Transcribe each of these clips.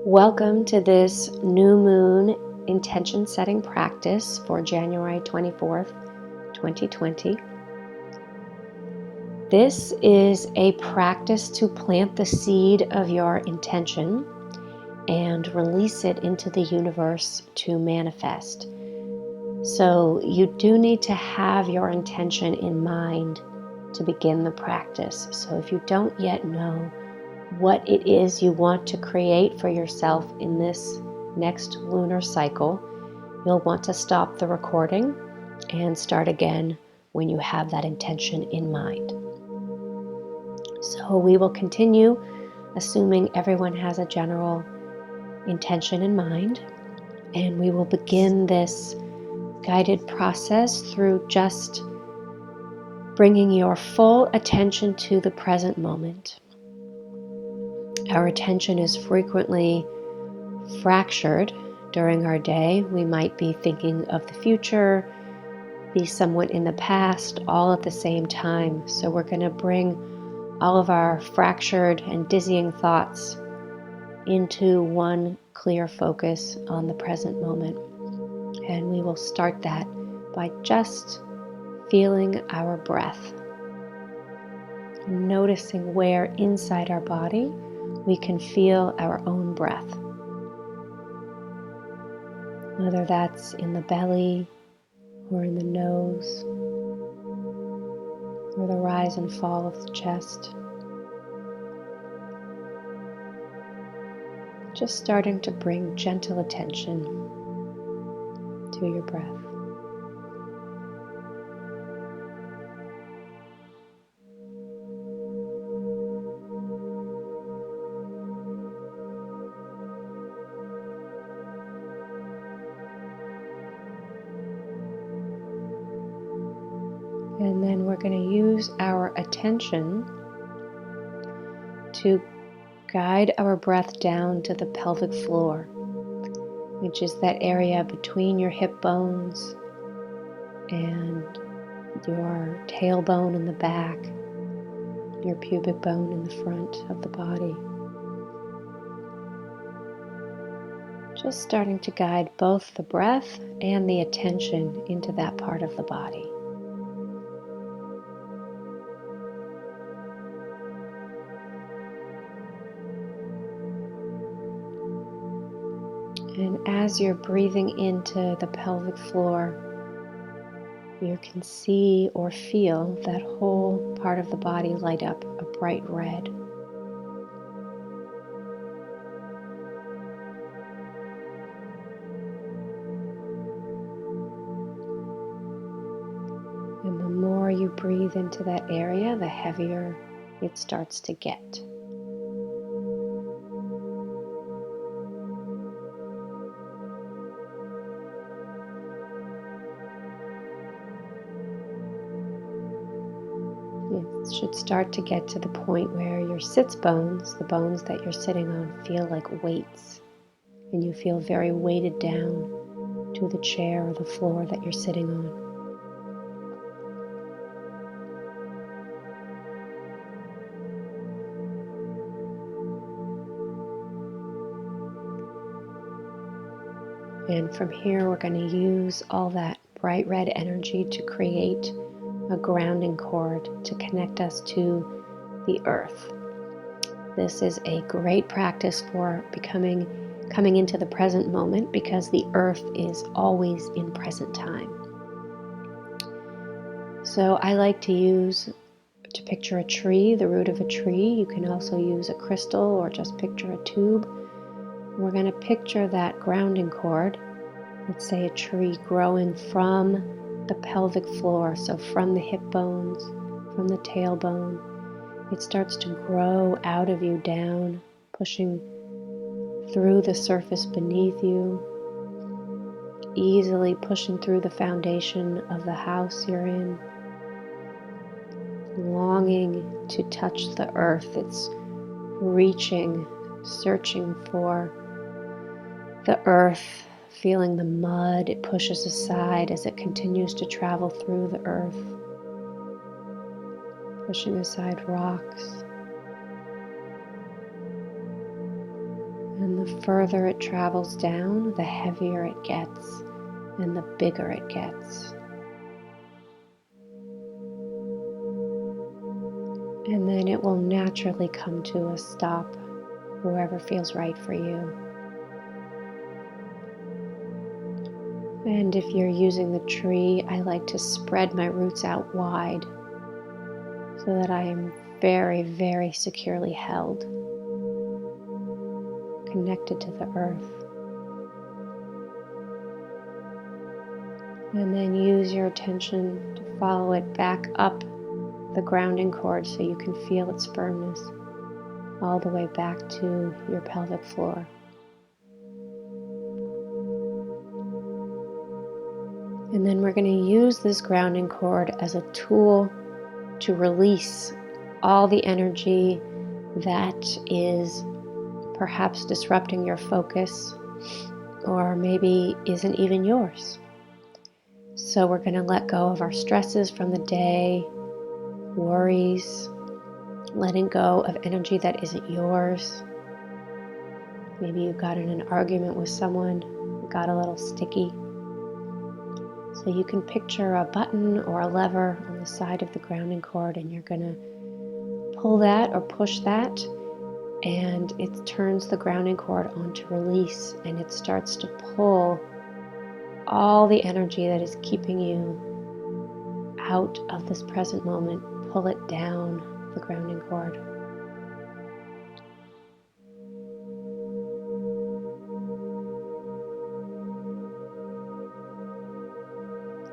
Welcome to this new moon intention setting practice for January 24th, 2020. This is a practice to plant the seed of your intention and release it into the universe to manifest. So you do need to have your intention in mind to begin the practice. So if you don't yet know what it is you want to create for yourself in this next lunar cycle, you'll want to stop the recording and start again when you have that intention in mind. So we will continue assuming everyone has a general intention in mind, and we will begin this guided process through just bringing your full attention to the present moment. Our attention is frequently fractured during our day. We might be thinking of the future, be somewhat in the past, all at the same time. So we're going to bring all of our fractured and dizzying thoughts into one clear focus on the present moment. And we will start that by just feeling our breath, noticing where inside our body we can feel our own breath. Whether that's in the belly or in the nose or the rise and fall of the chest. Just starting to bring gentle attention to your breath. And then we're going to use our attention to guide our breath down to the pelvic floor, which is that area between your hip bones and your tailbone in the back, your pubic bone in the front of the body. Just starting to guide both the breath and the attention into that part of the body. And as you're breathing into the pelvic floor, you can see or feel that whole part of the body light up a bright red. And the more you breathe into that area, the heavier it starts to get. It should start to get to the point where your sits bones, the bones that you're sitting on, feel like weights, and you feel very weighted down to the chair or the floor that you're sitting on. And from here, we're going to use all that bright red energy to create a grounding cord to connect us to the earth. This is a great practice for coming into the present moment, because the earth is always in present time. So I like to picture a tree, the root of a tree. You can also use a crystal or just picture a tube. We're going to picture that grounding cord, let's say a tree growing from the pelvic floor, so from the hip bones, from the tailbone. It starts to grow out of you down, pushing through the surface beneath you, easily pushing through the foundation of the house you're in, longing to touch the earth. It's reaching, searching for the earth, feeling the mud it pushes aside as it continues to travel through the earth, pushing aside rocks. And And the further it travels down, the heavier it gets and the bigger it gets. And then it will naturally come to a stop wherever feels right for you. And if you're using the tree, I like to spread my roots out wide so that I am very, very securely held, connected to the earth. And then use your attention to follow it back up the grounding cord so you can feel its firmness all the way back to your pelvic floor. And then we're going to use this grounding cord as a tool to release all the energy that is perhaps disrupting your focus or maybe isn't even yours. So we're going to let go of our stresses from the day, worries, letting go of energy that isn't yours. Maybe you got in an argument with someone, it got a little sticky. So you can picture a button or a lever on the side of the grounding cord, and you're going to pull that or push that, and it turns the grounding cord on to release, and it starts to pull all the energy that is keeping you out of this present moment. Pull it down the grounding cord.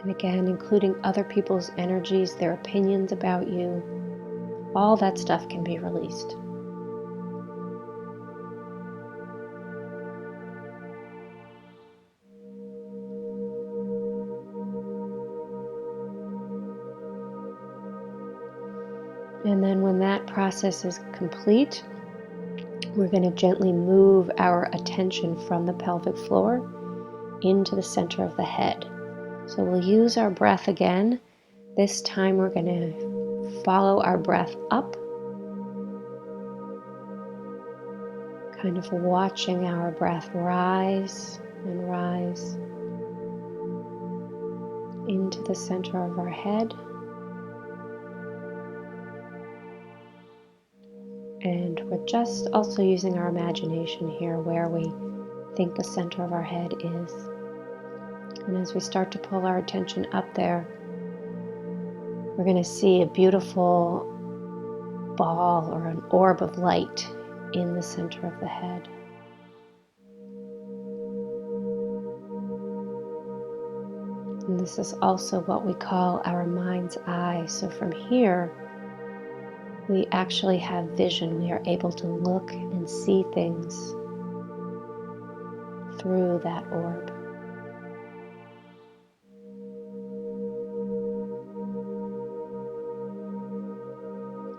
And again, including other people's energies, their opinions about you, all that stuff can be released. And then when that process is complete, we're going to gently move our attention from the pelvic floor into the center of the head. So we'll use our breath again. This time we're going to follow our breath up, kind of watching our breath rise and rise into the center of our head. And we're just also using our imagination here where we think the center of our head is. And as we start to pull our attention up there, we're going to see a beautiful ball or an orb of light in the center of the head. And this is also what we call our mind's eye. So from here, we actually have vision. We are able to look and see things through that orb.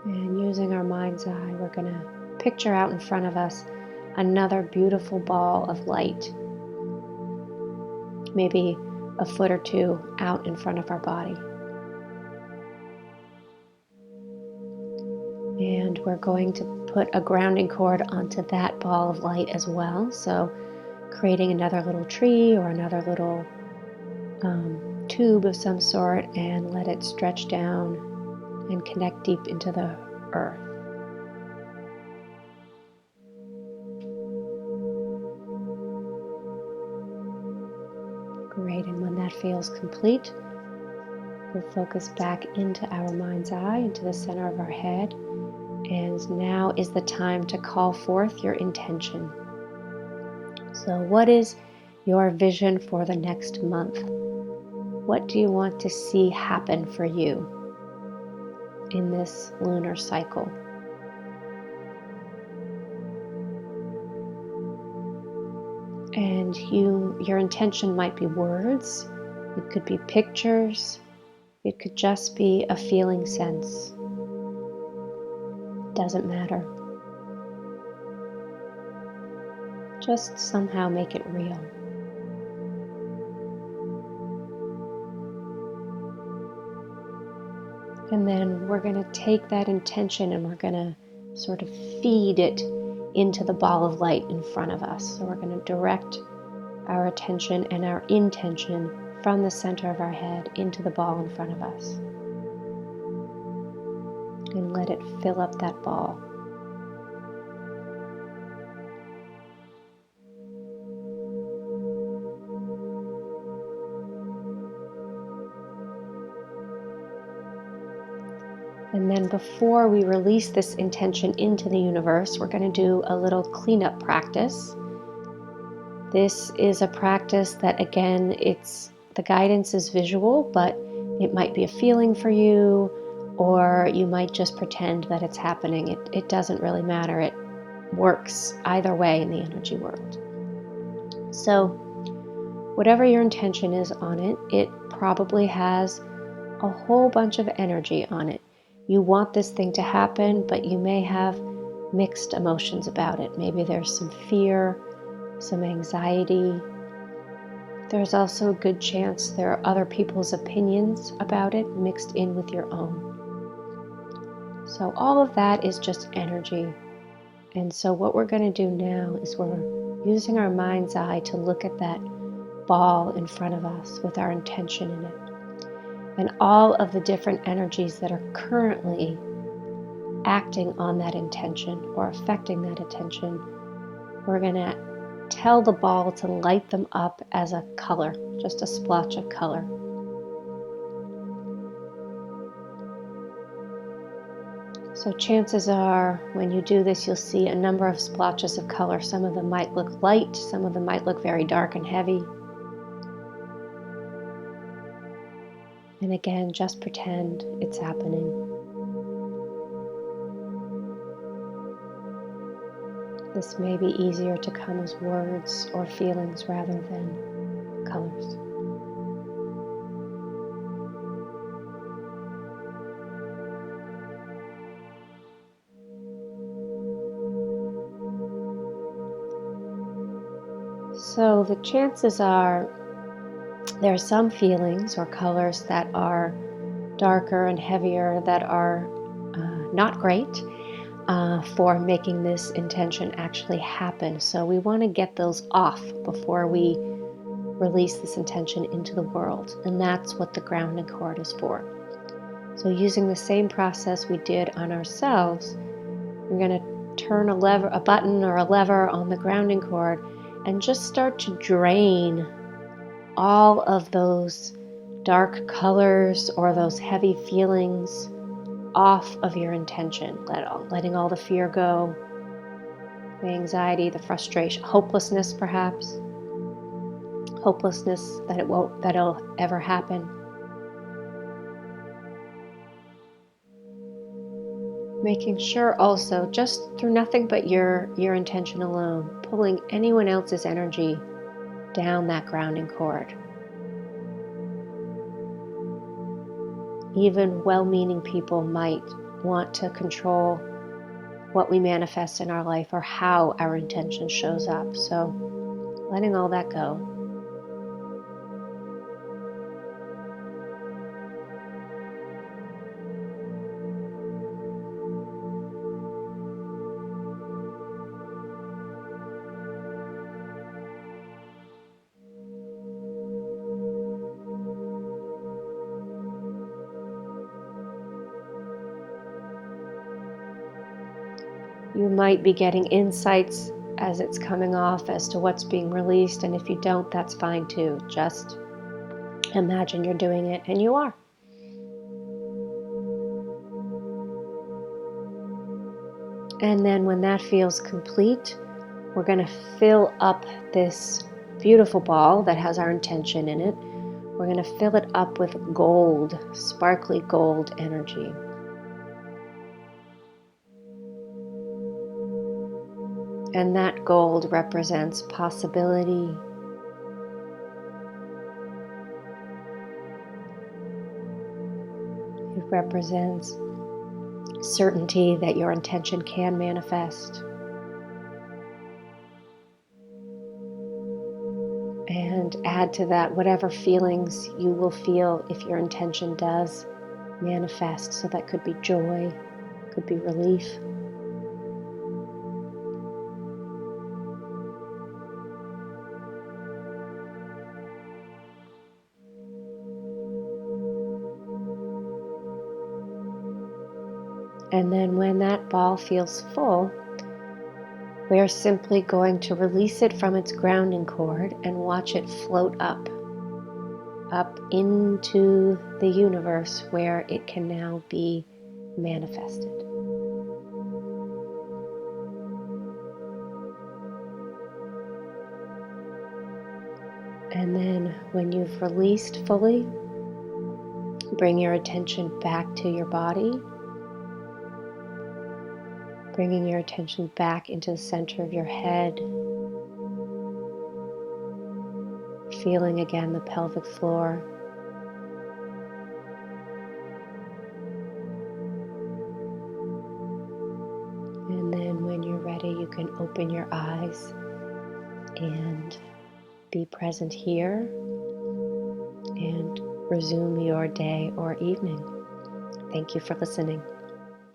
And using our mind's eye, we're going to picture out in front of us another beautiful ball of light, maybe a foot or two out in front of our body. And we're going to put a grounding cord onto that ball of light as well. So creating another little tree or another little tube of some sort, and let it stretch down and connect deep into the earth. Great, and when that feels complete, we'll focus back into our mind's eye, into the center of our head. And now is the time to call forth your intention. So what is your vision for the next month? What do you want to see happen for you in this lunar cycle? And your intention might be words, it could be pictures, it could just be a feeling sense. Doesn't matter. Just somehow make it real. And then we're going to take that intention and we're going to sort of feed it into the ball of light in front of us. So we're going to direct our attention and our intention from the center of our head into the ball in front of us. And let it fill up that ball. And then before we release this intention into the universe, we're going to do a little cleanup practice. This is a practice that, again, the guidance is visual, but it might be a feeling for you, or you might just pretend that it's happening. It doesn't really matter. It works either way in the energy world. So whatever your intention is on it, it probably has a whole bunch of energy on it. You want this thing to happen, but you may have mixed emotions about it. Maybe there's some fear, some anxiety. There's also a good chance there are other people's opinions about it mixed in with your own. So all of that is just energy. And so what we're going to do now is we're using our mind's eye to look at that ball in front of us with our intention in it. And all of the different energies that are currently acting on that intention or affecting that intention, we're going to tell the ball to light them up as a color, just a splotch of color. So chances are when you do this, you'll see a number of splotches of color. Some of them might look light, some of them might look very dark and heavy. And again, just pretend it's happening. This may be easier to come as words or feelings rather than colors. So the chances are there are some feelings or colors that are darker and heavier that are not great for making this intention actually happen. So we want to get those off before we release this intention into the world. And that's what the grounding cord is for. So using the same process we did on ourselves, we're going to turn a button or a lever on the grounding cord and just start to drain all of those dark colors or those heavy feelings off of your intention, letting all the fear go, the anxiety, the frustration, hopelessness perhaps, hopelessness that it'll ever happen. Making sure also, just through nothing but your intention alone, pulling anyone else's energy down that grounding cord. Even well-meaning people might want to control what we manifest in our life or how our intention shows up. So letting all that go. You might be getting insights as it's coming off as to what's being released, and if you don't, that's fine too. Just imagine you're doing it, and you are. And then when that feels complete, we're going to fill up this beautiful ball that has our intention in it. We're going to fill it up with gold, sparkly gold energy. And that gold represents possibility, it represents certainty that your intention can manifest. And add to that whatever feelings you will feel if your intention does manifest. So that could be joy, could be relief. And then when that ball feels full, we are simply going to release it from its grounding cord and watch it float up into the universe where it can now be manifested. And then when you've released fully, bring your attention back to your body, bringing your attention back into the center of your head, feeling again the pelvic floor. And then when you're ready, you can open your eyes and be present here and resume your day or evening. Thank you for listening.